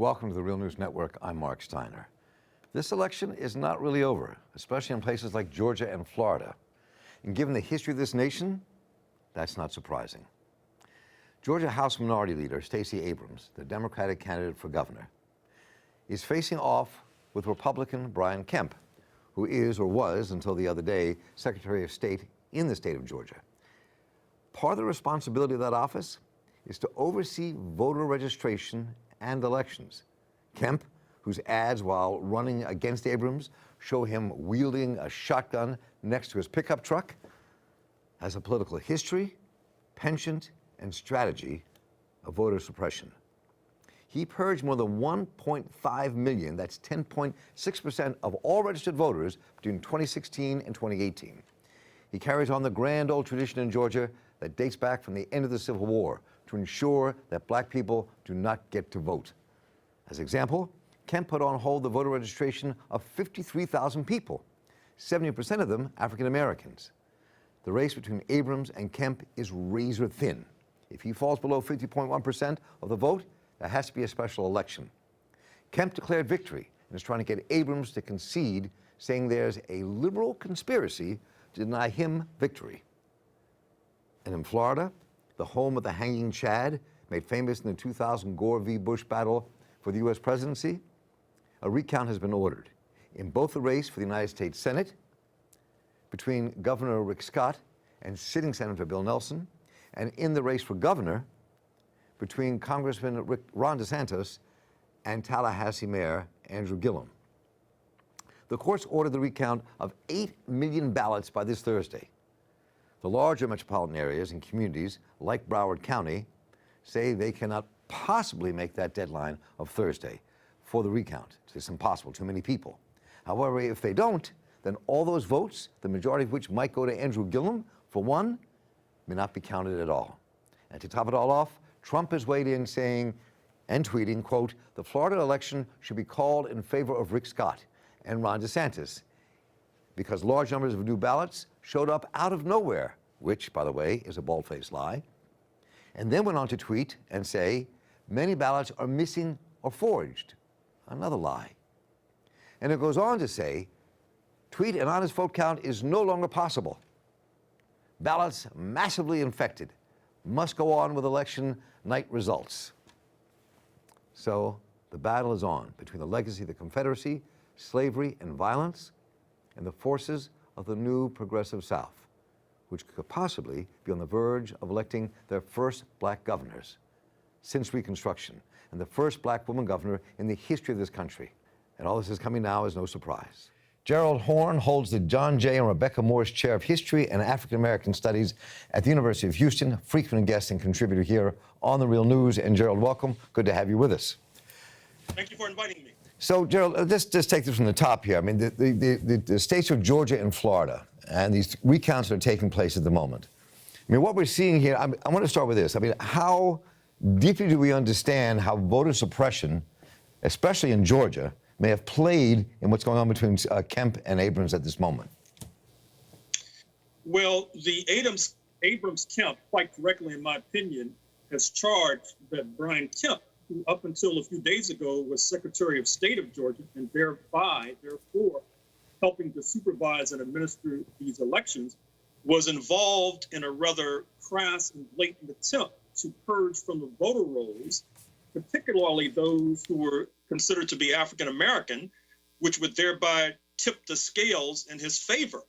Welcome to the Real News Network. I'm Mark Steiner. This election is not really over, especially in places like Georgia and Florida. And given the history of this nation, that's not surprising. Georgia House Minority Leader Stacey Abrams, the Democratic candidate for governor, is facing off with Republican Brian Kemp, who is or was until the other day Secretary of State in the state of Georgia. Part of the responsibility of that office is to oversee voter registration and elections. Kemp, whose ads while running against Abrams show him wielding a shotgun next to his pickup truck, has a political history, penchant, and strategy of voter suppression. He purged more than 1.5 million, that's 10.6% of all registered voters between 2016 and 2018. He carries on the grand old tradition in Georgia that dates back from the end of the Civil War to ensure that black people do not get to vote. As example, Kemp put on hold the voter registration of 53,000 people, 70% of them African Americans. The race between Abrams and Kemp is razor thin. If he falls below 50.1% of the vote, there has to be a special election. Kemp declared victory and is trying to get Abrams to concede, saying there's a liberal conspiracy to deny him victory. And in Florida, the home of the hanging Chad, made famous in the 2000 Gore v. Bush battle for the U.S. presidency, a recount has been ordered in both the race for the United States Senate between Governor Rick Scott and sitting Senator Bill Nelson, and in the race for governor between Congressman Ron DeSantis and Tallahassee Mayor Andrew Gillum. The courts ordered the recount of 8 million ballots by this Thursday. The larger metropolitan areas and communities, like Broward County, say they cannot possibly make that deadline of Thursday for the recount. It's impossible, too many people. However, if they don't, then all those votes, the majority of which might go to Andrew Gillum, for one, may not be counted at all. And to top it all off, Trump has weighed in saying and tweeting, quote, the Florida election should be called in favor of Rick Scott and Ron DeSantis because large numbers of new ballots showed up out of nowhere, which, by the way, is a bald-faced lie, and then went on to tweet and say, many ballots are missing or forged, another lie. And it goes on to say, tweet an honest vote count is no longer possible. Ballots massively infected must go on with election night results. So the battle is on between the legacy of the Confederacy, slavery, and violence, and the forces of the new progressive South, which could possibly be on the verge of electing their first black governors since Reconstruction, and the first black woman governor in the history of this country. And all this is coming now as no surprise. Gerald Horne holds the John J. and Rebecca Morse Chair of History and African American Studies at the University of Houston, frequent guest and contributor here on The Real News. And Gerald, welcome. Good to have you with us. Thank you for inviting me. So, Gerald, let's just take this from the top here. I mean, the states of Georgia and Florida and these recounts that are taking place at the moment. I mean, what we're seeing here, I want to start with this. I mean, how deeply do we understand how voter suppression, especially in Georgia, may have played in what's going on between Kemp and Abrams at this moment? Well, the Abrams-Kemp, quite correctly in my opinion, has charged that Brian Kemp, who up until a few days ago was Secretary of State of Georgia and therefore helping to supervise and administer these elections, was involved in a rather crass and blatant attempt to purge from the voter rolls, particularly those who were considered to be African American, which would thereby tip the scales in his favor.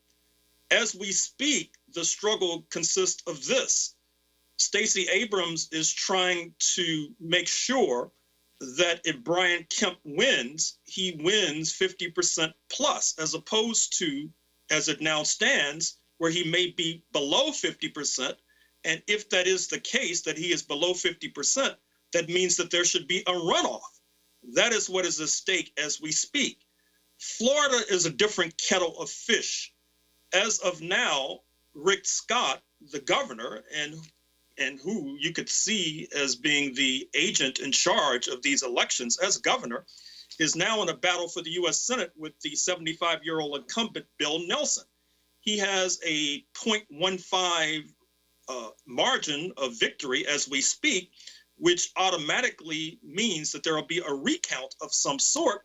As we speak, the struggle consists of this. Stacey Abrams is trying to make sure that if Brian Kemp wins, he wins 50% plus, as opposed to, as it now stands, where he may be below 50%. And if that is the case, that he is below 50%, that means that there should be a runoff. That is what is at stake as we speak. Florida is a different kettle of fish. As of now, Rick Scott, the governor, and who you could see as being the agent in charge of these elections as governor, is now in a battle for the U.S. Senate with the 75-year-old incumbent Bill Nelson. He has a 0.15 margin of victory as we speak, which automatically means that there will be a recount of some sort.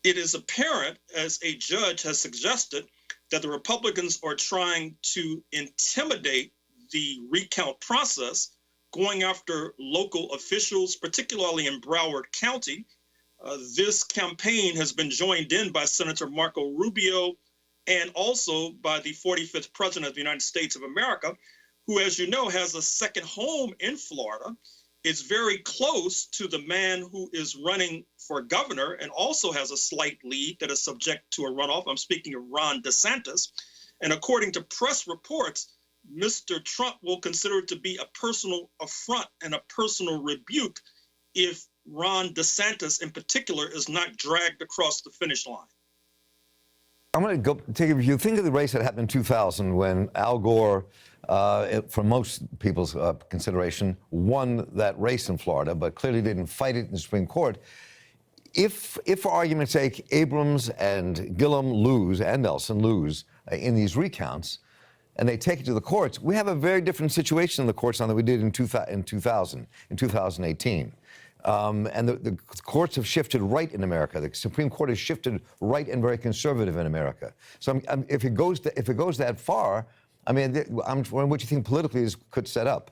It is apparent, as a judge has suggested, that the Republicans are trying to intimidate the recount process, going after local officials, particularly in Broward County. This campaign has been joined in by Senator Marco Rubio and also by the 45th President of the United States of America, who, as you know, has a second home in Florida. It's very close to the man who is running for governor and also has a slight lead that is subject to a runoff. I'm speaking of Ron DeSantis. And according to press reports, Mr. Trump will consider it to be a personal affront and a personal rebuke if Ron DeSantis in particular is not dragged across the finish line. I'm going to go take a view. Think of the race that happened in 2000 when Al Gore, from most people's consideration, won that race in Florida, but clearly didn't fight it in the Supreme Court. If for argument's sake, Abrams and Gillum lose and Nelson lose in these recounts, and they take it to the courts, we have a very different situation in the courts now than we did in 2018. And the courts have shifted right in America. The Supreme Court has shifted right and very conservative in America. So if it goes that far, I mean, I'm wondering what you think politically this could set up.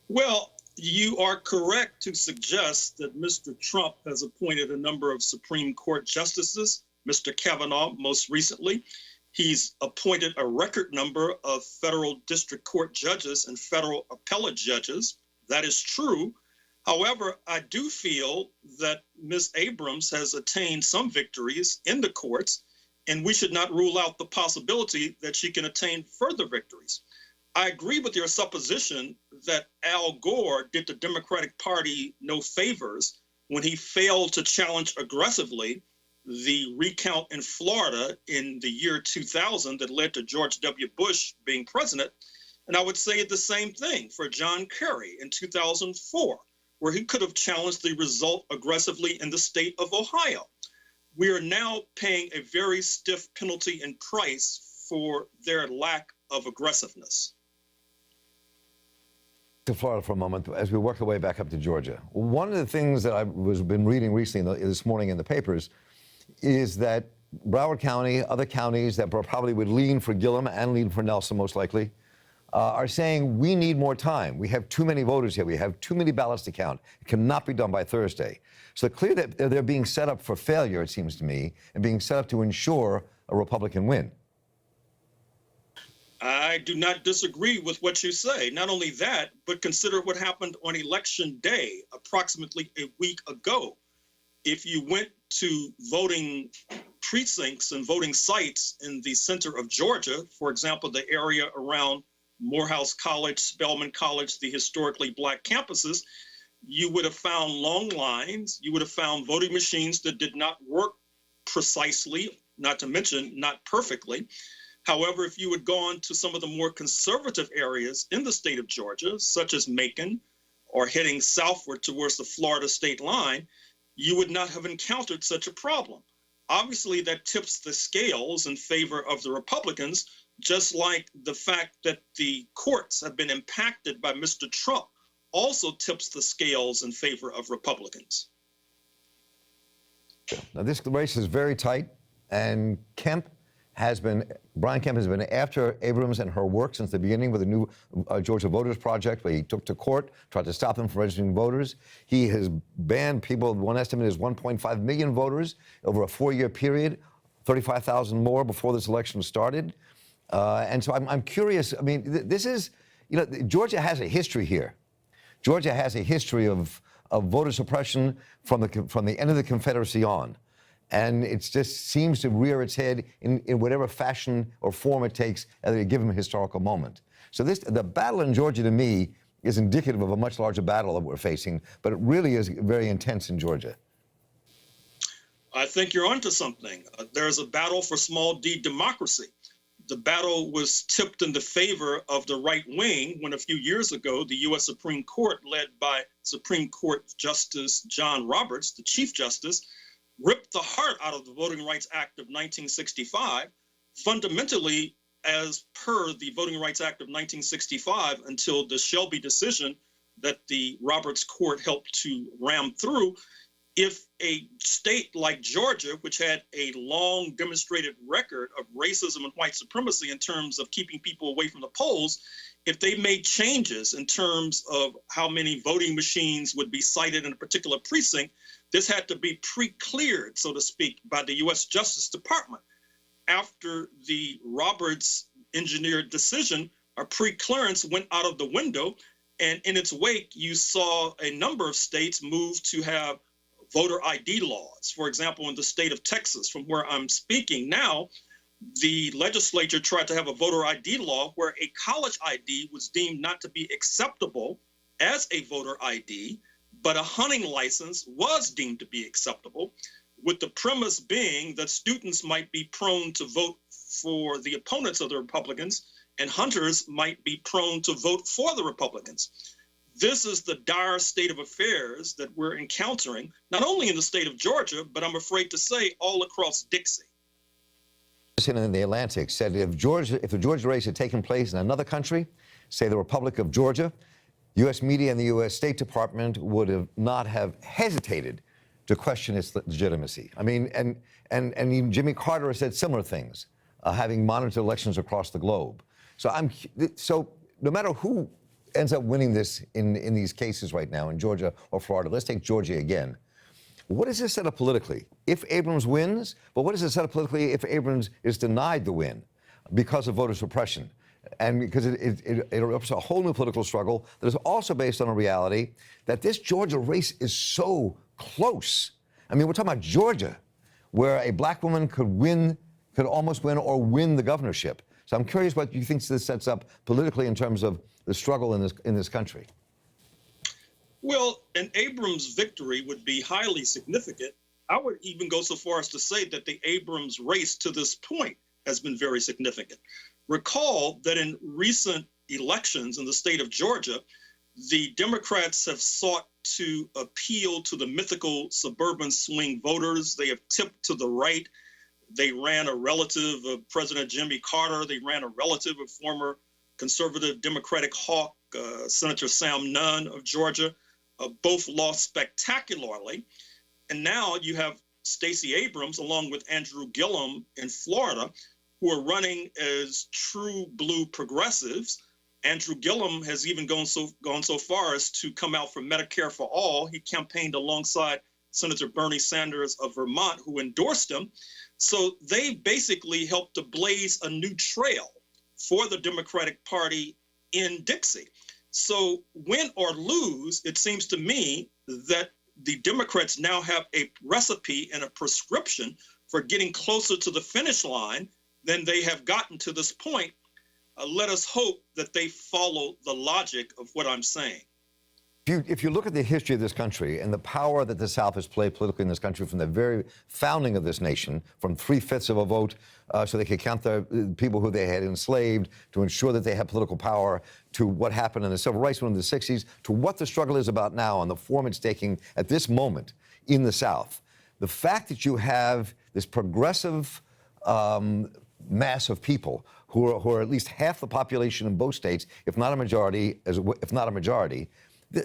Well, you are correct to suggest that Mr. Trump has appointed a number of Supreme Court justices, Mr. Kavanaugh most recently. He's appointed a record number of federal district court judges and federal appellate judges. That is true. However, I do feel that Ms. Abrams has attained some victories in the courts, and we should not rule out the possibility that she can attain further victories. I agree with your supposition that Al Gore did the Democratic Party no favors when he failed to challenge aggressively the recount in Florida in the year 2000 that led to George W. Bush being president. And I would say the same thing for John Kerry in 2004, where he could have challenged the result aggressively in the state of Ohio. We are now paying a very stiff penalty and price for their lack of aggressiveness. To Florida for a moment, as we work our way back up to Georgia. One of the things that I've been reading recently, this morning in the papers, is that Broward County, other counties that probably would lean for Gillum and lean for Nelson most likely, are saying we need more time. We have too many voters here. We have too many ballots to count. It cannot be done by Thursday. So clear that they're being set up for failure, it seems to me, and being set up to ensure a Republican win. I do not disagree with what you say. Not only that, but consider what happened on Election Day, approximately a week ago. If you went to voting precincts and voting sites in the center of Georgia, for example, the area around Morehouse College, Spelman College, the historically black campuses, you would have found long lines. You would have found voting machines that did not work precisely, not to mention not perfectly. However, if you had gone to some of the more conservative areas in the state of Georgia, such as Macon, or heading southward towards the Florida state line, you would not have encountered such a problem. Obviously, that tips the scales in favor of the Republicans, just like the fact that the courts have been impacted by Mr. Trump also tips the scales in favor of Republicans. Now, this race is very tight, and Brian Kemp has been after Abrams and her work since the beginning with the new Georgia Voters Project, where he took to court, tried to stop them from registering voters. He has banned people, one estimate is 1.5 million voters over a 4-year period, 35,000 more before this election started. And so I'm curious, I mean, this is, Georgia has a history here. Georgia has a history of voter suppression from the end of the Confederacy on. And it just seems to rear its head in whatever fashion or form it takes at a given historical moment. So the battle in Georgia, to me, is indicative of a much larger battle that we're facing, but it really is very intense in Georgia. I think you're onto something. There's a battle for small d democracy. The battle was tipped in the favor of the right wing when a few years ago, the U.S. Supreme Court, led by Supreme Court Justice John Roberts, the Chief Justice, ripped the heart out of the Voting Rights Act of 1965, fundamentally as per the Voting Rights Act of 1965 until the Shelby decision, that the Roberts Court helped to ram through. If a state like Georgia, which had a long demonstrated record of racism and white supremacy in terms of keeping people away from the polls, if they made changes in terms of how many voting machines would be cited in a particular precinct, this had to be pre-cleared, so to speak, by the U.S. Justice Department. After the Roberts engineered decision, a pre-clearance went out of the window, and in its wake, you saw a number of states move to have voter ID laws. For example, in the state of Texas, from where I'm speaking now, the legislature tried to have a voter ID law where a college ID was deemed not to be acceptable as a voter ID, but a hunting license was deemed to be acceptable, with the premise being that students might be prone to vote for the opponents of the Republicans and hunters might be prone to vote for the Republicans. This is the dire state of affairs that we're encountering, not only in the state of Georgia, but I'm afraid to say all across Dixie. In the Atlantic said if the Georgia race had taken place in another country, say the Republic of Georgia, U.S. media and the U.S. State Department would have not have hesitated to question its legitimacy. I mean, and even Jimmy Carter has said similar things, having monitored elections across the globe. So no matter who ends up winning this in these cases right now in Georgia or Florida, let's take Georgia again. What does this set up politically? If Abrams wins, but what does it set up politically if Abrams is denied the win because of voter suppression? And because it opens a whole new political struggle that is also based on a reality that this Georgia race is so close. I mean, we're talking about Georgia, where a black woman could almost win or win the governorship. So I'm curious what you think this sets up politically in terms of the struggle in this country. Well, an Abrams victory would be highly significant. I would even go so far as to say that the Abrams race to this point has been very significant. Recall that in recent elections in the state of Georgia, the Democrats have sought to appeal to the mythical suburban swing voters. They have tipped to the right. They ran a relative of President Jimmy Carter. They ran a relative of former conservative Democratic hawk, Senator Sam Nunn of Georgia. Both lost spectacularly. And now you have Stacey Abrams along with Andrew Gillum in Florida, who are running as true blue progressives. Andrew Gillum has even gone so far as to come out for Medicare for all. He campaigned alongside Senator Bernie Sanders of Vermont, who endorsed him. So they basically helped to blaze a new trail for the Democratic Party in Dixie. So win or lose, it seems to me that the Democrats now have a recipe and a prescription for getting closer to the finish line than they have gotten to this point. Let us hope that they follow the logic of what I'm saying. If you look at the history of this country and the power that the South has played politically in this country from the very founding of this nation, from 3/5 of a vote so they could count the people who they had enslaved to ensure that they had political power, to what happened in the civil rights movement in the 60s, to what the struggle is about now and the form it's taking at this moment in the South. The fact that you have this progressive mass of people who are at least half the population in both states, if not a majority,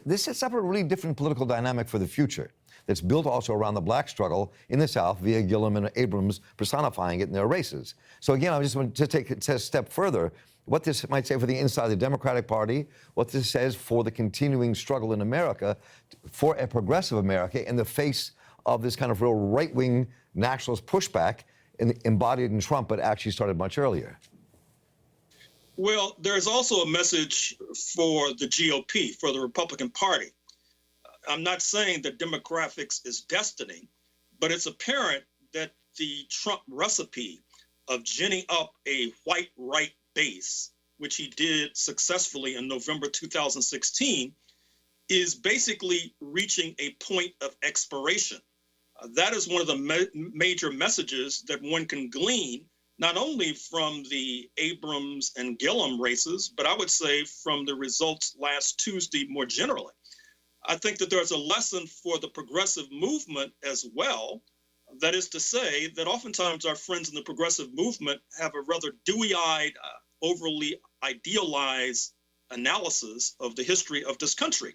this sets up a really different political dynamic for the future that's built also around the black struggle in the South via Gillum and Abrams personifying it in their races. So again, I just want to take it a step further, what this might say for the inside of the Democratic Party, what this says for the continuing struggle in America, for a progressive America in the face of this kind of real right-wing nationalist pushback embodied in Trump, but actually started much earlier. Well, there's also a message for the GOP, for the Republican Party. I'm not saying that demographics is destiny, but it's apparent that the Trump recipe of ginning up a white right base, which he did successfully in November 2016, is basically reaching a point of expiration. That is one of the major messages that one can glean not only from the Abrams and Gillum races, but I would say from the results last Tuesday more generally. I think that there's a lesson for the progressive movement as well. That is to say that oftentimes our friends in the progressive movement have a rather dewy-eyed, overly idealized analysis of the history of this country.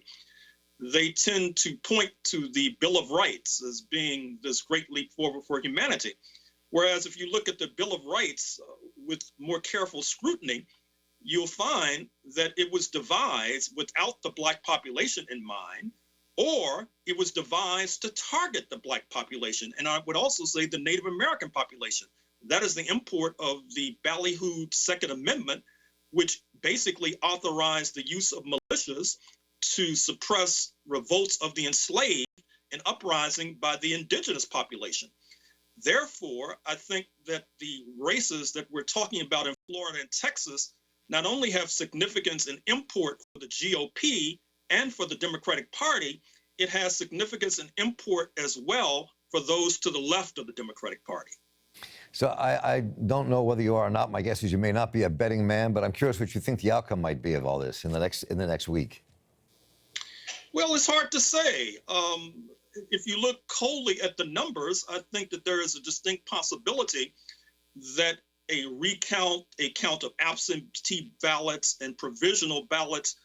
They tend to point to the Bill of Rights as being this great leap forward for humanity. Whereas if you look at the Bill of Rights with more careful scrutiny, you'll find that it was devised without the Black population in mind, or it was devised to target the Black population. And I would also say the Native American population. That is the import of the ballyhooed Second Amendment, which basically authorized the use of militias to suppress revolts of the enslaved and uprising by the indigenous population. Therefore, I think that the races that we're talking about in Florida and Texas not only have significance and import for the GOP and for the Democratic Party, it has significance and import as well for those to the left of the Democratic Party. So I don't know whether you are or not. My guess is you may not be a betting man, but I'm curious what you think the outcome might be of all this in the next week. Well, it's hard to say. If you look coldly at the numbers, I think that there is a distinct possibility that a recount, a count of absentee ballots and provisional ballots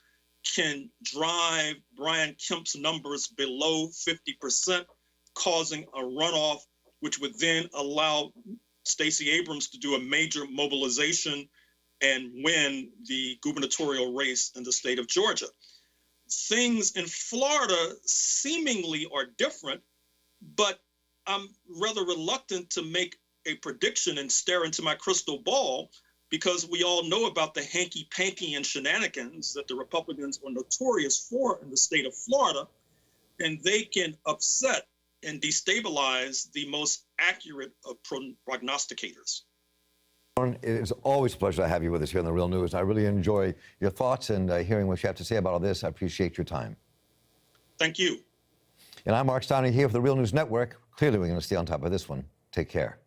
can drive Brian Kemp's numbers below 50%, causing a runoff, which would then allow Stacey Abrams to do a major mobilization and win the gubernatorial race in the state of Georgia. Things in Florida seemingly are different, but I'm rather reluctant to make a prediction and stare into my crystal ball, because we all know about the hanky-panky and shenanigans that the Republicans are notorious for in the state of Florida, and they can upset and destabilize the most accurate of prognosticators. It is always a pleasure to have you with us here on The Real News. I really enjoy your thoughts and hearing what you have to say about all this. I appreciate your time. Thank you. And I'm Mark Steiner here for The Real News Network. Clearly, we're going to stay on top of this one. Take care.